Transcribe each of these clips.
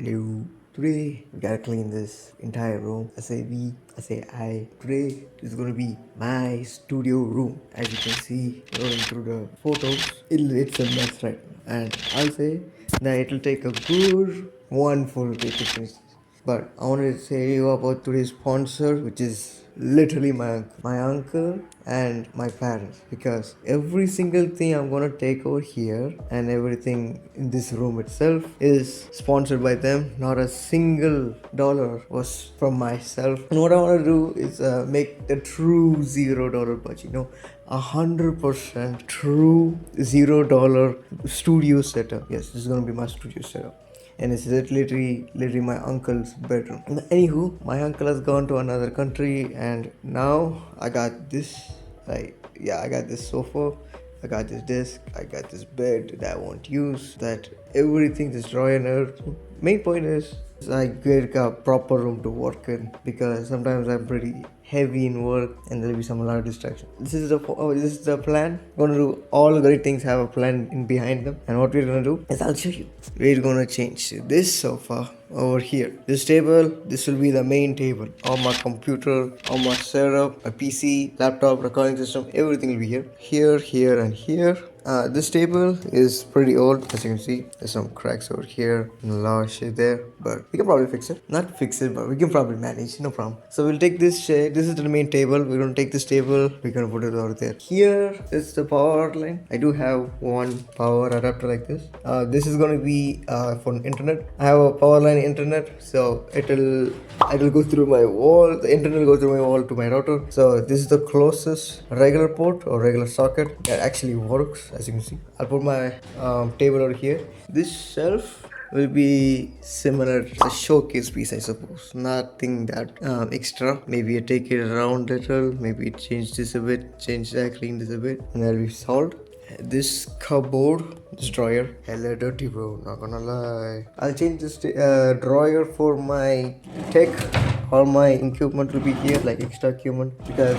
Hello. Today we gotta clean this entire room. I say we, I say I. Today is gonna be my studio room. As you can see, going through the photos, it's a mess right now. And I'll say that it'll take a good one full day to finish this. But I wanted to say you about today's sponsor, which is literally my uncle and my parents, because every single thing I'm gonna take over here and everything in this room itself is sponsored by them. Not a single dollar was from myself. And what I want to do is make the true $0 budget. 100% true $0 studio setup. Yes, this is gonna be my studio setup, and it's literally my uncle's bedroom. Anywho, my uncle has gone to another country, and now I got this. I got this sofa, I got this desk, I got this bed that I won't use. That everything, this drawer and everything. Main point is I get a proper room to work in, because sometimes I'm pretty heavy in work and there'll be a lot of distraction. This is the plan. We're gonna do all great things have a plan in behind them, and what we're gonna do is I'll show you. We're gonna change this sofa over here. This table, this will be the main table. All my computer, all my setup, my PC, laptop, recording system, everything will be here. Here, and here. This table is pretty old, as you can see. There's some cracks over here and a lot of shit there, but we can probably fix it. Not fix it, but we can probably manage, no problem. So we'll take this shade. This is the main table. We're gonna take this table, we're gonna put it over there. Here is the power line. I do have one power adapter like this. This is gonna be for internet. I have a power line internet, so it'll go through my wall. The internet will go through my wall to my router. So this is the closest regular port or regular socket that actually works. As you can see, I'll put my table over here. This shelf will be similar to a showcase piece, I suppose. Nothing that extra. Maybe I take it around a little, maybe change this a bit, change that, clean this a bit, and that'll be solved. This cupboard, this drawer, hella dirty, bro, not gonna lie. I'll change this drawer for my tech. All my equipment will be here, like extra equipment, because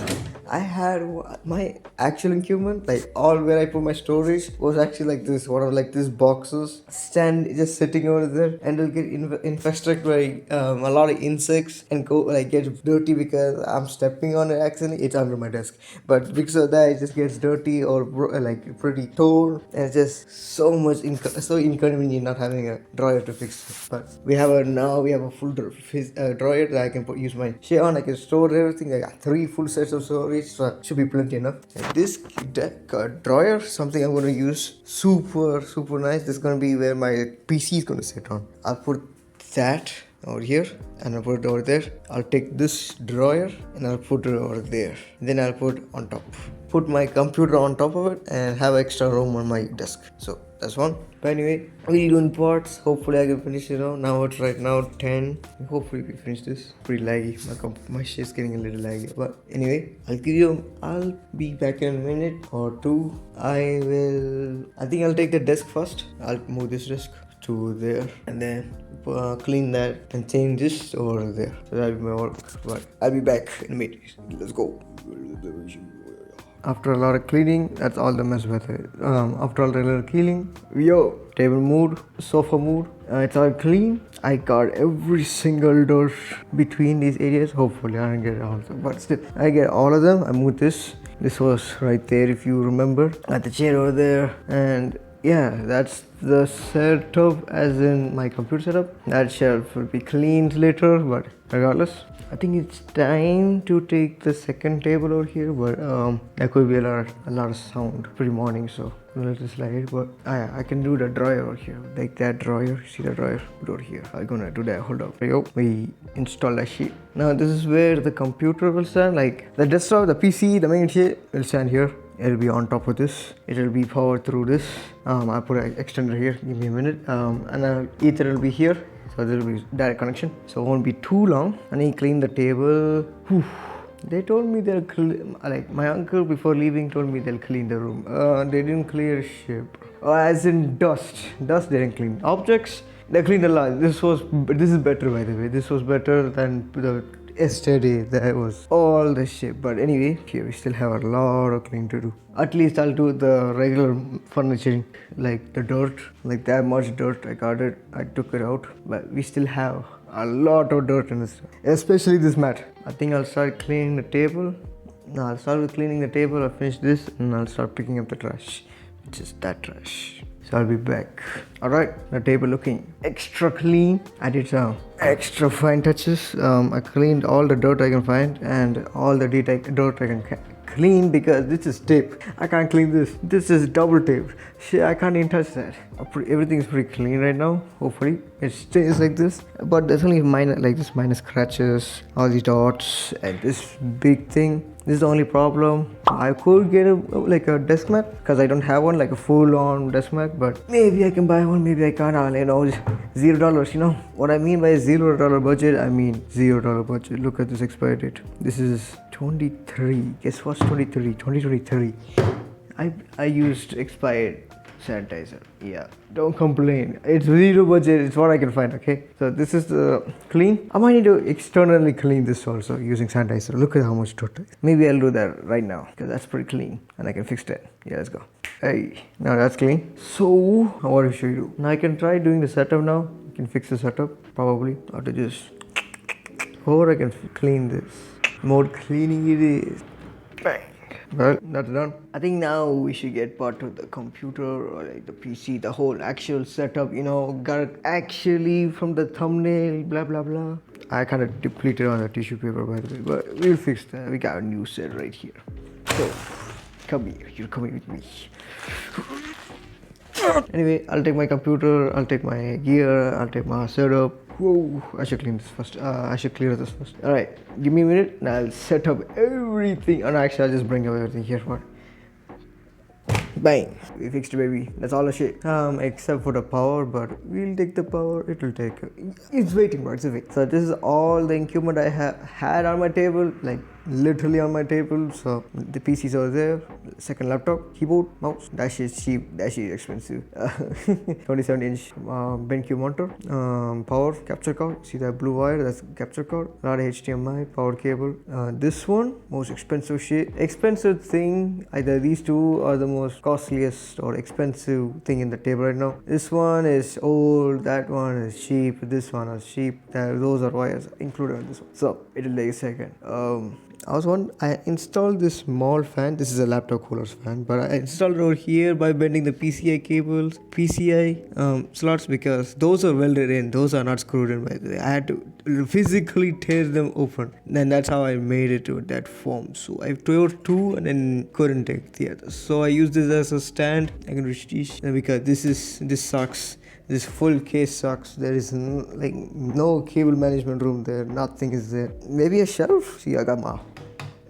I had my actual equipment, like all where I put my storage, was actually like this, like these boxes stand just sitting over there, and it'll get infested by a lot of insects and get dirty because I'm stepping on it accidentally. It's under my desk, but because of that, it just gets dirty or pretty torn, and it's just so much so inconvenient not having a drawer to fix it. But we have a full drawer that I can use my shit on. I can store everything. I got 3 full sets of storage, so should be plenty enough. And this drawer, something I'm going to use super nice. This is going to be where my PC is going to sit on. I'll put that over here and I'll put it over there. I'll take this drawer and I'll put it over there. Then I'll put my computer on top of it and have extra room on my desk. So that's one. But anyway, we're doing parts. Hopefully I can finish it now. Now it's right now 10. Hopefully we finish this. Pretty laggy. My shit's getting a little laggy. But anyway, I'll be back in a minute or two. I think I'll take the desk first. I'll move this desk to there and then clean that and change this over there. So that'll be my work. But I'll be back in a minute. Let's go. After a lot of cleaning, that's all the mess with it. After all the little cleaning, table moved, sofa moved, it's all clean. I got every single door between these areas. Hopefully I don't get all of them, but still, I get all of them. I moved this. This was right there, if you remember. Got the chair over there, and yeah, that's the setup, as in my computer setup. That shelf will be cleaned later, but regardless, I think it's time to take the second table over here, but there could be a lot of sound pretty morning, so let us slide it. But I can do the drawer over here, like that drawer. See the drawer? Put over here. I'm gonna do that. Hold up. We install that shit. Now this is where the computer will stand. Like the desktop, the PC, the main shit will stand here. It'll be on top of this. It'll be powered through this. I'll put an extender here. Give me a minute. And ether will be here. So there will be direct connection. So it won't be too long. And he cleaned the table. Whew. They told me they'll my uncle before leaving told me they'll clean the room. They didn't clear shit. As in dust. Dust they didn't clean. Objects, they cleaned a lot. This is better, by the way. This was better than the yesterday that was all the shit. But anyway, here we still have a lot of cleaning to do. At least I'll do the regular furnishing, like the dirt, like that much dirt. I got it, I took it out, but we still have a lot of dirt in this, especially this mat. I think I'll start cleaning the table. No, I'll start with cleaning the table. I'll finish this and I'll start picking up the trash, which is that trash. So I'll be back. Alright, the table looking extra clean. I did some extra fine touches. I cleaned all the dirt I can find and all the dirt I can clean, because this is tape. I can't clean this. This is double tape. Shit, I can't even touch that. Everything is pretty clean right now. Hopefully it stays like this. But there's only minor scratches, all these dots, and this big thing. This is the only problem. I could get a desk mat, because I don't have one, like a full-on desk mat. But maybe I can buy one. Maybe I can't. $0. You know what I mean by $0 budget? I mean $0 budget. Look at this expiry date. This is 23. Guess what's 23? 2023. I used expired sanitizer. Yeah, don't complain. It's zero budget. It's what I can find. Okay, so this is the clean. I might need to externally clean this also using sanitizer. Look at how much dirt. Maybe I'll do that right now, because that's pretty clean and I can fix that. Yeah, let's go. Hey, now that's clean. So what should we do? Now I can try doing the setup now. I can fix the setup probably. I have to just, or I can clean this. More cleaning it is. Bang. Well, that's done. I think now we should get part to the computer or like the PC, the whole actual setup, you know, got actually from the thumbnail, blah blah blah. I kind of depleted on the tissue paper, by the way, but we'll fix that. We got a new set right here. So, come here, you're coming with me. Anyway, I'll take my computer, I'll take my gear, I'll take my setup. Whoa, I should clean this first. I should clear this first. Alright, give me a minute and I'll set up everything. And actually, I'll just bring up everything here for. Bang, we fixed it, baby. That's all the shit. Except for the power, but we'll take the power. It will take. It's waiting, bro. It's a wait. So this is all the equipment I have had on my table, like literally on my table. So the PCs are there. Second laptop, keyboard, mouse. That shit is cheap. That shit is expensive. 27-inch BenQ monitor. Power capture card. See that blue wire? That's capture card. Not HDMI. Power cable. This one, most expensive shit. Expensive thing. Either these two are the most costliest or expensive thing in the table right now. This one is old. That one is cheap. This one is cheap. Those are wires included in this one. So it'll take a second. I installed this small fan. This is a laptop cooler's fan, but I installed it over here by bending the PCI cables, PCI slots, because those are welded in. Those are not screwed in, by the way. I had to physically tear them open. And that's how I made it to that form. So I tore two and then couldn't take the others. So I used this as a stand. I can reach this because this sucks. This full case sucks. There is no cable management room there. Nothing is there. Maybe a shelf. See, I got my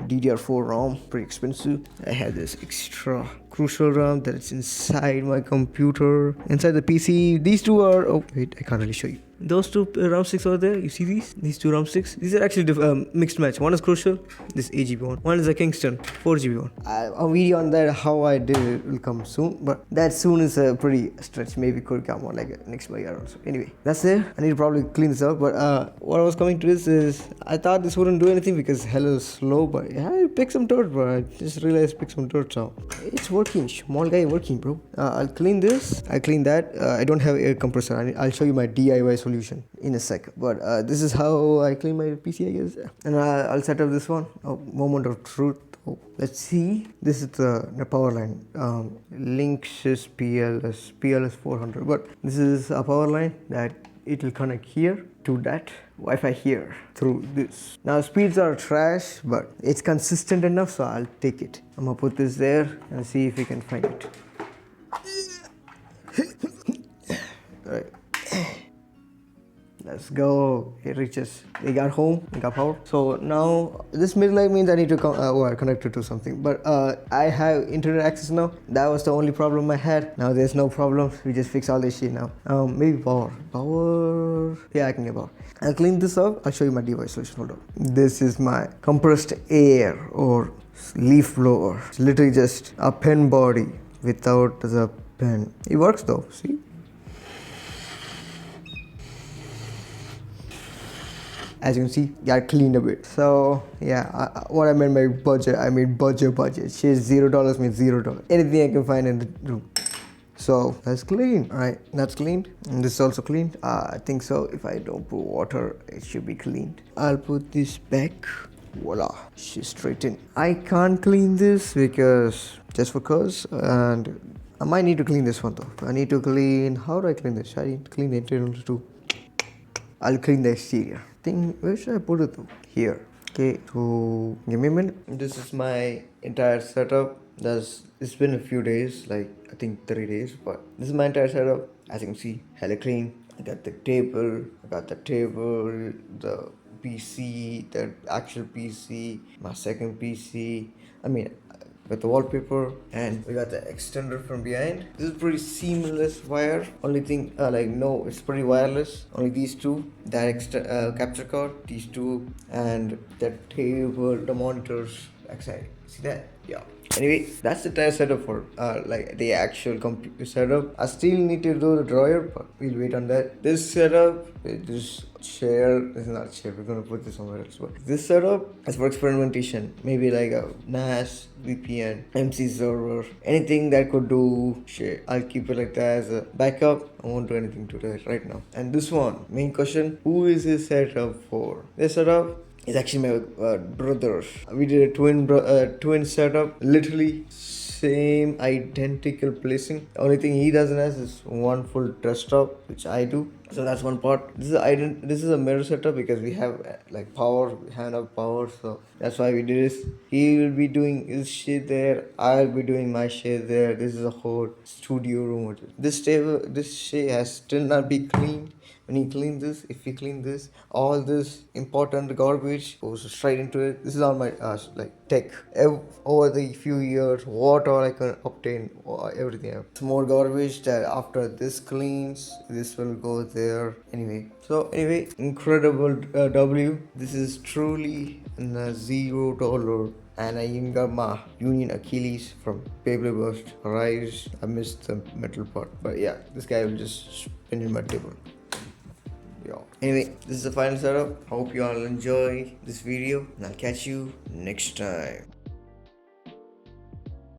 DDR4 ROM, pretty expensive. I had this extra crucial RAM that's inside my computer, inside the PC. These two are, oh wait, I can't really show you. Those two RAM sticks over there, you see these two RAM sticks? These are actually mixed match. One is crucial, this 8GB one. One is a Kingston 4GB one. A video on that, how I did it, will come soon, but that soon is a pretty stretch. Maybe could come on like next year or so. Anyway, that's it. I need to probably clean this up, but what I was coming to this is, I thought this wouldn't do anything because hell is slow, but yeah, I picked some dirt, bro. I just realized I picked some dirt, so it's working. Small guy working, bro. I'll clean this. I clean that. I don't have air compressor. I'll show you my DIY solution in a sec. But this is how I clean my PC, I guess. And I'll set up this one. Oh, moment of truth. Oh, let's see. This is the power line. Linksys PLS 400. But this is a power line that it will connect here to that Wi-Fi here through this. Now speeds are trash, but it's consistent enough, so I'll take it. I'm gonna put this there and see if we can find it. Alright. Let's go. It reaches. We got home. We got power. So now this midlight means I need to connect it to something. But I have internet access now. That was the only problem I had. Now there's no problem. We just fix all this shit now. Maybe power. Power. Yeah, I can get power. I'll clean this up. I'll show you my device solution. Hold on. This is my compressed air or leaf blower. It's literally just a pen body without the pen. It works though. See. as you can see, got cleaned a bit. So yeah, what I meant by budget, I mean budget. Shit, $0 means $0. Anything I can find in the room. So that's clean. All right, that's cleaned. And this is also cleaned. I think so. If I don't put water, it should be cleaned. I'll put this back. Voila, she's straightened. I can't clean this because just because, and I might need to clean this one though. I need to clean. How do I clean this? I need to clean the internal too. I'll clean the exterior. Where should I put it though? Here. Okay, so give me a minute. This is my entire setup. It's been a few days, like I think 3 days, but this is my entire setup. As you can see, hella clean. I got the table, the PC, the actual PC, my second PC. I mean, with the wallpaper, and we got the extender from behind. This is pretty seamless wire. Only thing, no, it's pretty wireless. Only these two, that capture card, these two, and the table, the monitors backside. See that? Yeah. Anyway, that's the entire setup for the actual computer setup. I still need to do the drawer, but we'll wait on that. This setup, this chair, this is not a chair, we're gonna put this somewhere else. But this setup is for experimentation. Maybe like a NAS, VPN, MC server, anything that could do shit. I'll keep it like that as a backup. I won't do anything to that right now. And this one, main question, who is this setup for? This setup is actually my brother. We did a twin setup, literally same identical placing. The only thing he doesn't have is one full desktop, which I do. So that's one part. This is a mirror setup because we have power. We have enough power, so that's why we did this. He will be doing his shit there. I'll be doing my shit there. This is a whole studio room. This table, this shit has still not been cleaned. When you clean this, if you clean this, all this important garbage goes straight into it. This is all my tech. Over the few years, what all I can obtain, everything. It's more garbage that after this cleans, this will go there. Anyway, incredible W. This is truly $0. And I even got my Union Achilles from Paper Burst. Rise. I missed the metal part, but yeah, this guy will just spin in my table. Anyway, this is the final setup. Hope you all enjoy this video, and I'll catch you next time.